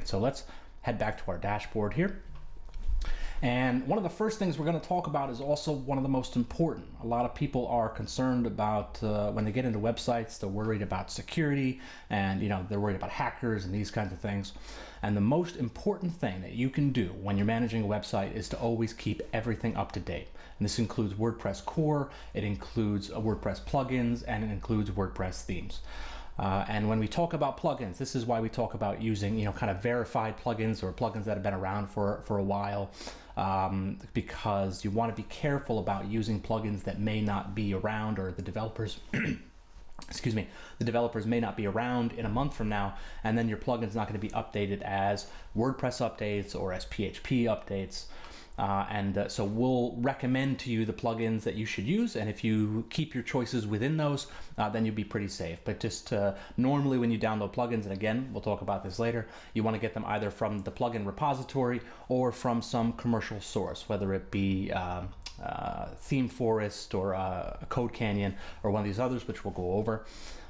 update. So let's head back to our dashboard here. And one of the first things we're going to talk about is also one of the most important. A lot of people are concerned about when they get into websites, they're worried about security, and they're worried about hackers and these kinds of things. And the most important thing that you can do when you're managing a website is to always keep everything up to date. And this includes WordPress core, it includes WordPress plugins, and it includes WordPress themes. And when we talk about plugins, this is why we talk about using, kind of verified plugins or plugins that have been around for a while, because you want to be careful about using plugins that may not be around, or the developers, excuse me, the developers may not be around in a month from now, and then your plugin's not going to be updated as WordPress updates or as PHP updates. So we'll recommend to you the plugins that you should use, and if you keep your choices within those, then you'll be pretty safe. But just normally when you download plugins, and again, we'll talk about this later, you want to get them either from the plugin repository or from some commercial source, whether it be Theme Forest or Code Canyon or one of these others, which we'll go over.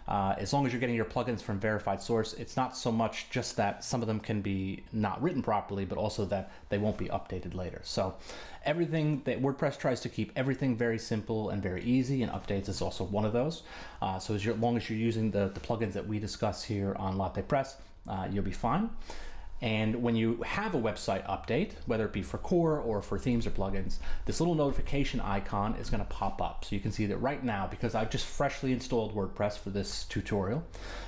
As long as you're getting your plugins from verified source, it's not so much just that some of them can be not written properly, but also that they won't be updated later. So everything that WordPress tries to keep everything very simple and very easy, and updates is also one of those. So as long as you're using the plugins that we discuss here on Latte Press, you'll be fine. And when you have a website update, whether it be for core or for themes or plugins, this little notification icon is going to pop up. So you can see that right now, because I've just freshly installed WordPress for this tutorial,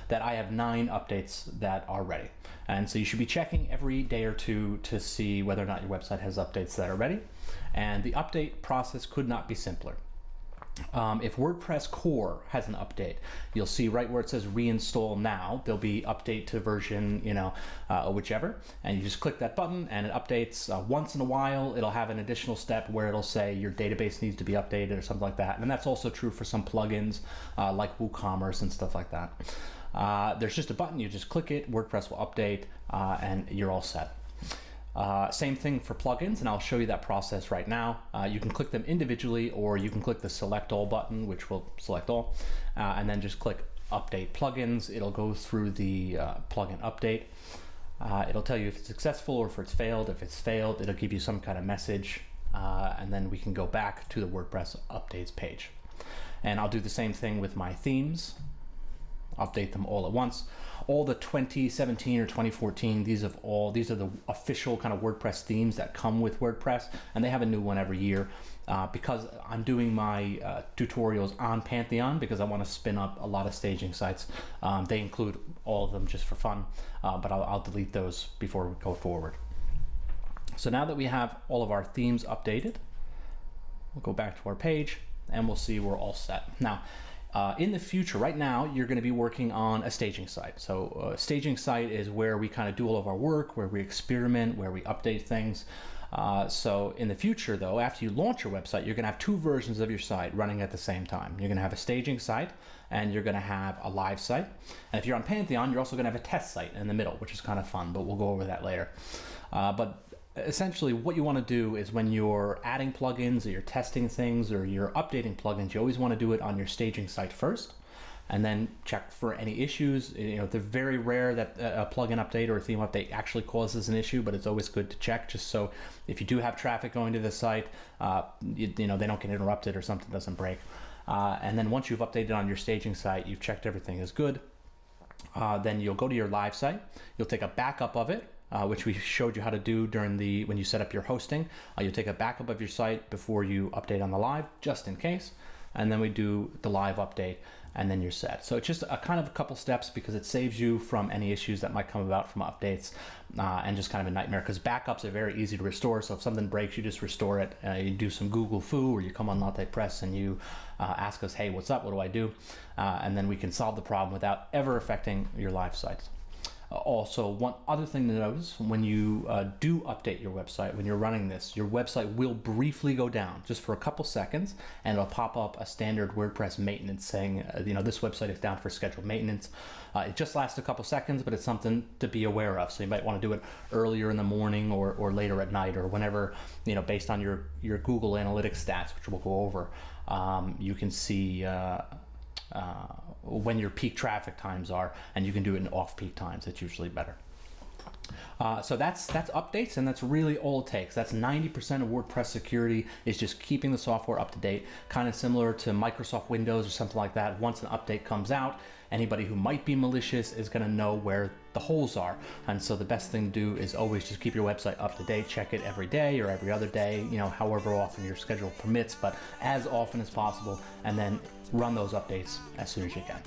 that I have 9 updates that are ready. And so you should be checking every day or two to see whether or not your website has updates that are ready. And the update process could not be simpler. If WordPress core has an update, you'll see right where it says reinstall now, there'll be update to version, whichever, and you just click that button and it updates. Once in a while, it'll have an additional step where it'll say your database needs to be updated or something like that. And that's also true for some plugins like WooCommerce and stuff like that. There's just a button, you just click it, WordPress will update, and you're all set. Same thing for plugins, and I'll show you that process right now. You can click them individually, or you can click the select all button, which will select all, and then just click update plugins. It'll go through the plugin update. It'll tell you if it's successful or if it's failed. If it's failed, it'll give you some kind of message, and then we can go back to the WordPress updates page. And I'll do the same thing with my themes. Update them all at once. All the 2017 or 2014, these are the official kind of WordPress themes that come with WordPress, and they have a new one every year. Because I'm doing my tutorials on Pantheon, because I want to spin up a lot of staging sites. They include all of them just for fun, but I'll delete those before we go forward. So now that we have all of our themes updated, we'll go back to our page and we'll see we're all set. Now, in the future, right now, you're going to be working on a staging site. So a staging site is where we kind of do all of our work, where we experiment, where we update things. So in the future, though, after you launch your website, you're going to have 2 versions of your site running at the same time. You're going to have a staging site, and you're going to have a live site. And if you're on Pantheon, you're also going to have a test site in the middle, which is kind of fun, but we'll go over that later. But essentially what you want to do is when you're adding plugins or you're testing things or you're updating plugins, you always want to do it on your staging site first, and then check for any issues. They're very rare that a plugin update or a theme update actually causes an issue, but it's always good to check, just so if you do have traffic going to the site, they don't get interrupted or something doesn't break. And then once you've updated on your staging site, you've checked everything is good, then you'll go to your live site, you'll take a backup of it, which we showed you how to do when you set up your hosting. You'll take a backup of your site before you update on the live, just in case, and then we do the live update, and then you're set. So it's just a kind of a couple steps, because it saves you from any issues that might come about from updates, and just kind of a nightmare, because backups are very easy to restore. So if something breaks, you just restore it. You do some Google foo, or you come on Latte Press and you ask us, hey, what's up, what do I do? And then we can solve the problem without ever affecting your live sites. Also, one other thing to notice, when you do update your website, when you're running this, your website will briefly go down just for a couple seconds, and it'll pop up a standard WordPress maintenance saying, this website is down for scheduled maintenance. It just lasts a couple seconds, but it's something to be aware of. So you might want to do it earlier in the morning or later at night, or whenever, based on your Google Analytics stats, which we'll go over. You can see when your peak traffic times are, and you can do it in off-peak times. It's usually better. So that's updates, and that's really all it takes. That's 90% of WordPress security, is just keeping the software up to date, kind of similar to Microsoft Windows or something like that. Once an update comes out, anybody who might be malicious is going to know where the holes are. And so the best thing to do is always just keep your website up to date. Check it every day or every other day, however often your schedule permits, but as often as possible, and then run those updates as soon as you can.